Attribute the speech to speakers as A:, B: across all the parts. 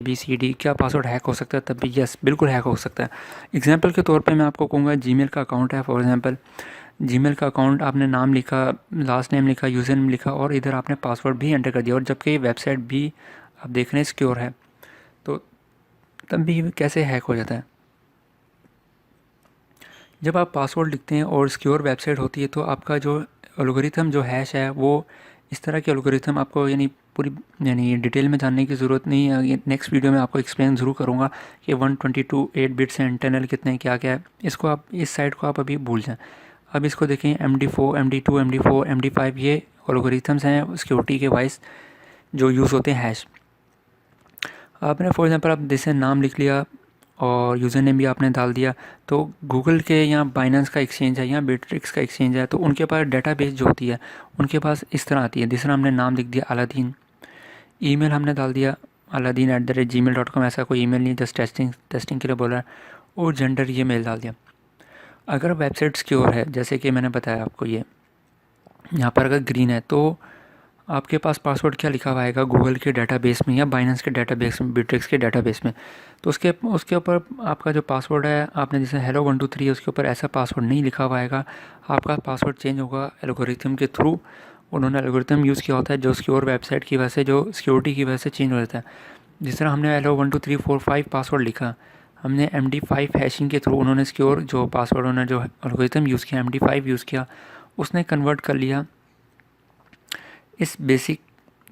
A: ABCD क्या password hack हो सकता है, तब भी यस बिल्कुल हैक हो सकता है। एग्जांपल के तौर पे मैं आपको कहूँगा, जीमेल का अकाउंट है फॉर एग्जांपल, जीमेल का अकाउंट आपने नाम लिखा, लास्ट नेम लिखा, यूज़र नेम लिखा और इधर आपने पासवर्ड भी एंटर कर दिया, और जबकि वेबसाइट भी आप देख रहे हैं सिक्योर है, तो तब भी कैसे हैक हो जाता है। जब आप पासवर्ड लिखते हैं और सिक्योर वेबसाइट होती है तो आपका जो एल्गोरिथम जो हैश है वो इस तरह के एल्गोरिथम आपको पूरी डिटेल में जानने की ज़रूरत नहीं है। ये नेक्स्ट वीडियो में आपको एक्सप्लेन ज़रूर करूँगा कि 128 8 बिट्स हैं, इंटरनल कितने क्या क्या है। इसको आप इस साइड को आप अभी भूल जाएं। अब इसको देखें, MD4 MD2 MD4 MD5 ये एल्गोरिथम्स हैं सिक्योरिटी के वाइज जो यूज़ होते हैं हैश। आपने फॉर एग्जांपल आप जैसे नाम लिख लिया और यूज़र नेम भी आपने डाल दिया, तो गूगल के यहाँ बाइनेंस का एक्सचेंज है, यहाँ बिटरिक्स का एक्सचेंज है, तो उनके पास डेटाबेस जो होती है उनके पास इस तरह आती है। दूसरा हमने नाम लिख दिया अलादीन, ईमेल हमने डाल दिया aladdin@gmail.com, ऐसा कोई ईमेल नहीं, जस्ट टेस्टिंग के लिए बोला है, और जेंडर ये मेल डाल दिया। अगर वेबसाइट सिक्योर है, जैसे कि मैंने बताया आपको, ये यहाँ पर अगर ग्रीन है तो आपके पास पासवर्ड क्या लिखा हुआ आएगा गूगल के डाटाबेस में या बाइनेंस के डाटाबेस में, बिटरिक्स के डाटाबेस में, तो उसके ऊपर आपका जो पासवर्ड है, आपने जैसे hello 123 है उसके ऊपर ऐसा पासवर्ड नहीं लिखा हुआ आएगा। आपका पासवर्ड चेंज होगा एल्गोरिथम के थ्रू। उन्होंने एल्गोरिथम यूज़ किया होता है जो सिक्योर वेबसाइट की वजह से, जो सिक्योरिटी की वजह से चेंज हो जाता है। जिस तरह हमने hello 1 2 3 4 5 पासवर्ड लिखा, हमने MD5 हैशिंग के थ्रू उन्होंने सिक्योर जो पासवर्ड, उन्होंने जो एल्गोरिथम यूज़ किया, MD5 यूज़ किया, उसने कन्वर्ट कर लिया इस बेसिक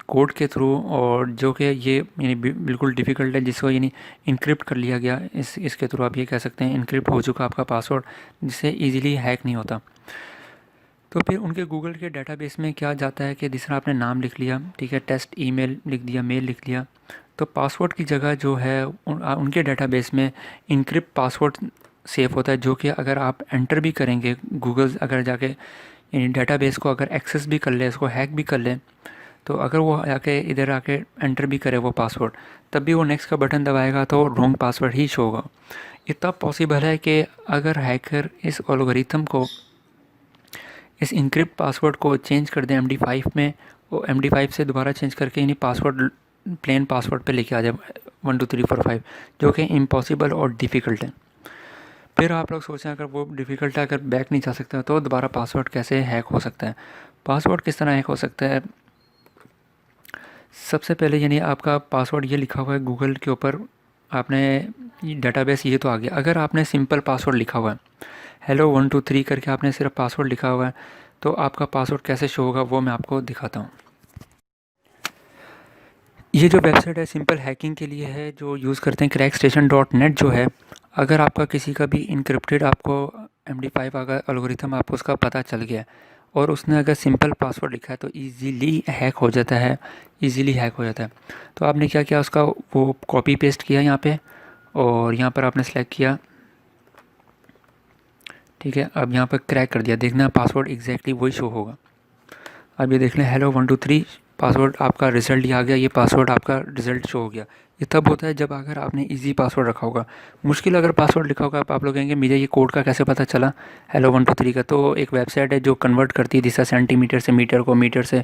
A: कोड के थ्रू, और जो कि ये बिल्कुल डिफ़िकल्ट है, जिसको इनक्रिप्ट कर लिया गया। इसके थ्रू आप ये कह सकते हैं इनक्रिप्ट हो चुका आपका पासवर्ड, जिससे इजीली हैक नहीं होता। तो फिर उनके गूगल के डाटाबेस में क्या जाता है कि जिस तरह आपने नाम लिख लिया, ठीक है, टेस्ट ईमेल लिख दिया, मेल लिख दिया, तो पासवर्ड की जगह जो है उनके डाटाबेस में इनक्रिप्ट पासवर्ड सेव होता है, जो कि अगर आप एंटर भी करेंगे गूगल, अगर जाके डाटाबेस को अगर एक्सेस भी कर ले, इसको हैक भी कर ले, तो अगर वो आके इधर आके एंटर भी करे वो पासवर्ड, तब भी वो नेक्स्ट का बटन दबाएगा तो रॉन्ग पासवर्ड ही शो होगा। ये तब पॉसिबल है कि अगर हैकर इस एल्गोरिथम को, इस इनक्रिप्ट पासवर्ड को चेंज कर दें MD5 में, वो MD5 से दोबारा चेंज करके इन्हीं पासवर्ड प्लेन पासवर्ड पे लेके आ जाए 1 2 3 4 5, जो कि इम्पॉसिबल और डिफ़िकल्ट है। फिर आप लोग सोचें, अगर वो डिफ़िकल्ट है, अगर बैक नहीं जा सकता, तो दोबारा पासवर्ड कैसे हैक हो सकता है। पासवर्ड किस तरह हैक हो सकता है। सबसे पहले आपका पासवर्ड ये लिखा हुआ है गूगल के ऊपर, आपने डाटाबेस ये तो आ गया। अगर आपने सिंपल पासवर्ड लिखा हुआ है, hello 1 2 3 करके आपने सिर्फ पासवर्ड लिखा हुआ है, तो आपका पासवर्ड कैसे शो होगा वो मैं आपको दिखाता हूँ। ये जो वेबसाइट है सिंपल हैकिंग के लिए है, जो यूज़ करते हैं crackstation.net जो है। अगर आपका किसी का भी इनक्रिप्टेड आपको MD5 अगर एल्गोरिथम आपको उसका पता चल गया और उसने अगर सिंपल पासवर्ड लिखा है, तो इजीली हैक हो जाता है, इजीली हैक हो जाता है। तो आपने क्या किया, उसका वो कॉपी पेस्ट किया यहाँ पे, और यहाँ पर आपने सेलेक्ट किया, ठीक है। अब यहाँ पर क्रैक कर दिया, देखना पासवर्ड एग्जैक्टली वही शो होगा। अब ये देख लें hello 1 2 3 पासवर्ड आपका रिज़ल्ट ही आ गया, ये पासवर्ड आपका रिज़ल्ट शो हो गया। ये तब होता है जब अगर आपने इजी पासवर्ड रखा होगा। मुश्किल अगर पासवर्ड लिखा होगा, आप लोग कहेंगे मुझे ये कोड का कैसे पता चला hello 1 2 3 का। तो एक वेबसाइट है जो कन्वर्ट करती है जैसा सेंटीमीटर से मीटर को, मीटर से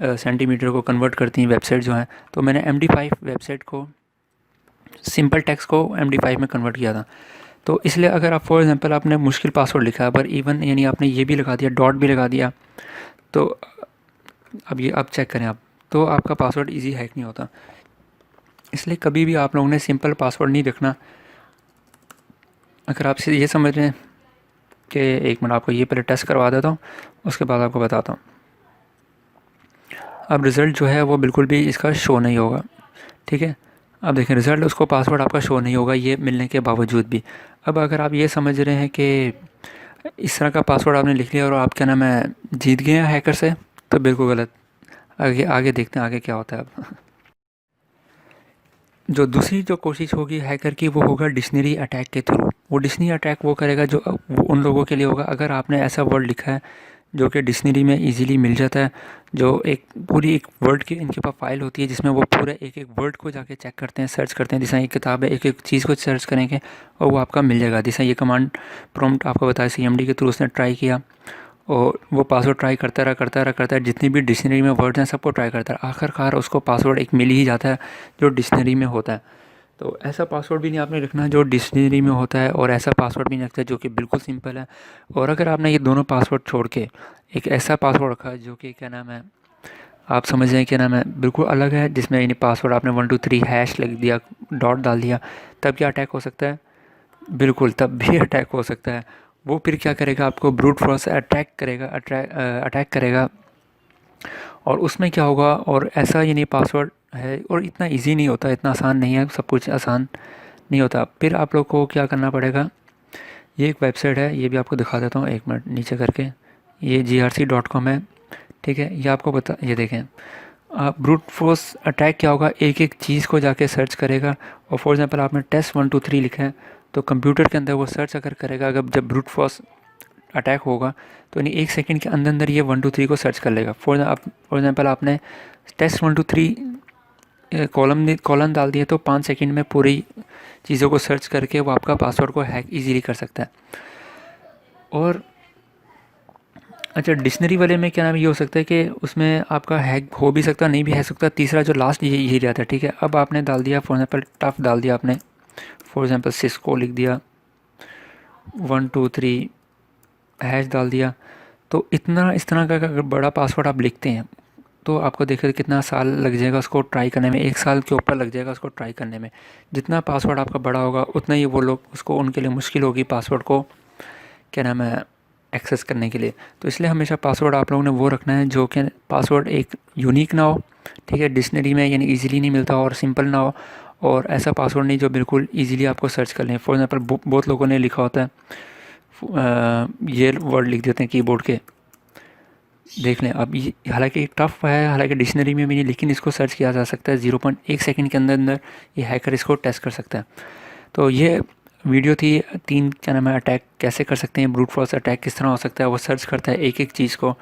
A: सेंटीमीटर को कन्वर्ट करती हैं वेबसाइट जो है। तो मैंने MD5 वेबसाइट को, सिंपल टेक्स्ट को MD5 में कन्वर्ट किया था। तो इसलिए अगर आप फॉर एग्जांपल आपने मुश्किल पासवर्ड लिखा है, पर इवन आपने ये भी लगा दिया, डॉट भी लगा दिया, तो अब चेक करें आप, तो आपका पासवर्ड इजी हैक नहीं होता। इसलिए कभी भी आप लोगों ने सिंपल पासवर्ड नहीं रखना। अगर आप ये समझ रहे हैं कि, एक मिनट आपको ये पहले टेस्ट करवा देता हूँ, उसके बाद आपको बताता हूँ। अब रिज़ल्ट जो है वो बिल्कुल भी इसका शो नहीं होगा, ठीक है। अब देखें रिज़ल्ट, उसको पासवर्ड आपका शो नहीं होगा ये मिलने के बावजूद भी। अब अगर आप ये समझ रहे हैं कि इस तरह का पासवर्ड आपने लिख लिया और आप क्या नाम है जीत गए हैं हैकर से, तो बिल्कुल गलत। आगे देखते हैं आगे क्या होता है। अब जो दूसरी जो कोशिश होगी हैकर की, वो होगा डिक्शनरी अटैक के थ्रू। वो डिक्शनरी अटैक वो करेगा जो वो उन लोगों के लिए होगा, अगर आपने ऐसा वर्ड लिखा है जो कि डिक्शनरी में इजीली मिल जाता है, जो पूरी एक वर्ड की इनके पास फाइल होती है जिसमें वो पूरे एक एक वर्ड को जाके चेक करते हैं, सर्च करते हैं। जैसे एक किताब है, एक एक चीज़ को सर्च करेंगे और वो आपका मिल जाएगा। जैसे ये कमांड प्रॉम्प्ट आपको बताया CMD के थ्रू उसने ट्राई किया और वो पासवर्ड ट्राई करता रहा, जितनी भी डिक्शनरी में वर्ड्स हैं सबको ट्राई करता रहा, आखिरकार उसको पासवर्ड एक मिल ही जाता है जो डिक्शनरी में होता है। तो ऐसा पासवर्ड भी नहीं आपने रखना जो डिक्शनरी में होता है, और ऐसा पासवर्ड भी नहीं रखता जो कि बिल्कुल सिंपल है। और अगर आपने ये दोनों पासवर्ड छोड़ के एक ऐसा पासवर्ड रखा जो कि क्या नाम है, आप समझ जाएं क्या नाम है, बिल्कुल अलग है, जिसमें यानी पासवर्ड आपने 1 2 3 हैश लिख दिया, डॉट डाल दिया, तब क्या अटैक हो सकता है? बिल्कुल तब भी अटैक हो सकता है। वो फिर क्या करेगा, आपको ब्रूट फोर्स अटैक करेगा। और उसमें क्या होगा, और ऐसा यानी पासवर्ड है और इतना इजी नहीं होता, इतना आसान नहीं है, सब कुछ आसान नहीं होता। फिर आप लोग को क्या करना पड़ेगा, ये एक वेबसाइट है, ये भी आपको दिखा देता हूँ, 1 मिनट नीचे करके, ये grc.com है, ठीक है। ये आपको बता, ये देखें, आप ब्रूट फोर्स अटैक क्या होगा, एक एक चीज़ को जाके सर्च करेगा। और फॉर एग्जांपल आपने टेस्ट 1 2 3 लिखा है, तो कंप्यूटर के अंदर वो सर्च अगर करेगा, अगर जब ब्रूट फोर्स अटैक होगा तो यानी 1 सेकंड के अंदर अंदर ये 1 2 3 को सर्च कर लेगा। फॉर एग्जांपल आपने टेस्ट 1 2 3 कॉलम डाल दिया, तो 5 सेकंड में पूरी चीज़ों को सर्च करके वो आपका पासवर्ड को हैक इजीली कर सकता है। और अच्छा, डिक्शनरी वाले में क्या नाम, ये हो सकता है कि उसमें आपका हैक हो भी सकता, नहीं भी है सकता। तीसरा जो लास्ट यही रहता है, ठीक है। अब आपने डाल दिया फॉर एग्जांपल टफ डाल दिया आपने, फॉर एग्जांपल सिस्को लिख दिया, 1 2 3 हैश डाल दिया। तो इस तरह का अगर बड़ा पासवर्ड आप लिखते हैं तो आपको देखिए कितना साल लग जाएगा उसको ट्राई करने में, 1 साल के ऊपर लग जाएगा उसको ट्राई करने में। जितना पासवर्ड आपका बड़ा होगा उतना ही वो लोग उसको, उनके लिए मुश्किल होगी पासवर्ड को क्या नाम है एक्सेस करने के लिए। तो इसलिए हमेशा पासवर्ड आप लोगों ने वो रखना है जो कि पासवर्ड एक यूनिक ना हो, ठीक है, डिक्शनरी में यानी इजीली नहीं मिलता और सिंपल ना हो, और ऐसा पासवर्ड नहीं जो बिल्कुल इजीली आपको सर्च कर लें। फॉर एग्जांपल बहुत लोगों ने लिखा होता है, ये वर्ड लिख देते हैं कीबोर्ड के, देख लें। अब ये हालांकि टफ है, हालांकि डिक्शनरी में भी नहीं, लेकिन इसको सर्च किया जा सकता है 0.1 सेकंड के अंदर अंदर ये हैकर इसको टेस्ट कर सकता है। तो ये वीडियो थी 3 क्या नाम है अटैक कैसे कर सकते हैं, ब्रूट फोर्स अटैक किस तरह हो सकता है। वो सर्च करता है एक एक चीज़ को,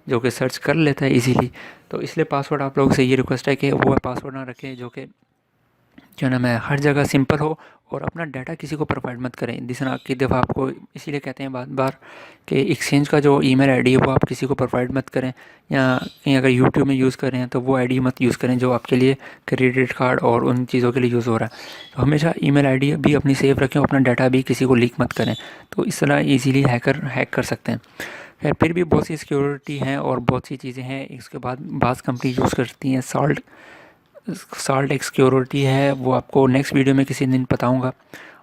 A: जो कि सर्च कर लेता है इजीली। तो इसलिए पासवर्ड आप लोगों से ये रिक्वेस्ट है कि वो पासवर्ड ना रखें जो कि क्या नाम है हर जगह सिंपल हो, और अपना डाटा किसी को प्रोवाइड मत करें। जिस तरह की दफ़ा आपको इसीलिए कहते हैं बार बार कि एक्सचेंज का जो ईमेल आईडी है वो आप किसी को प्रोवाइड मत करें, या कहीं अगर यूट्यूब में यूज़ करें हैं तो वो आईडी मत यूज़ करें जो आपके लिए क्रेडिट कार्ड और उन चीज़ों के लिए यूज़ हो रहा है। तो हमेशा ईमेल आईडी भी अपनी सेव रखें, अपना डाटा भी किसी को लीक मत करें। तो इस तरह ईजीली हैक कर सकते हैं। खैर फिर भी बहुत सी सिक्योरिटी हैं और बहुत सी चीज़ें हैं। इसके बाद बाज़ कंपनी यूज़ करती हैं साल्ट एक सिक्योरिटी है, वो आपको नेक्स्ट वीडियो में किसी दिन बताऊंगा,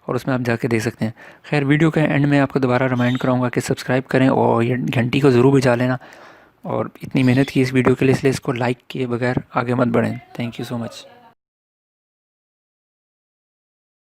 A: और उसमें आप जाके देख सकते हैं। खैर वीडियो के एंड में आपको दोबारा रिमाइंड कराऊंगा कि सब्सक्राइब करें और ये घंटी को ज़रूर बजा लेना। और इतनी मेहनत की इस वीडियो के लिए, इसलिए इसको लाइक किए बगैर आगे मत बढ़ें। Thank you so much.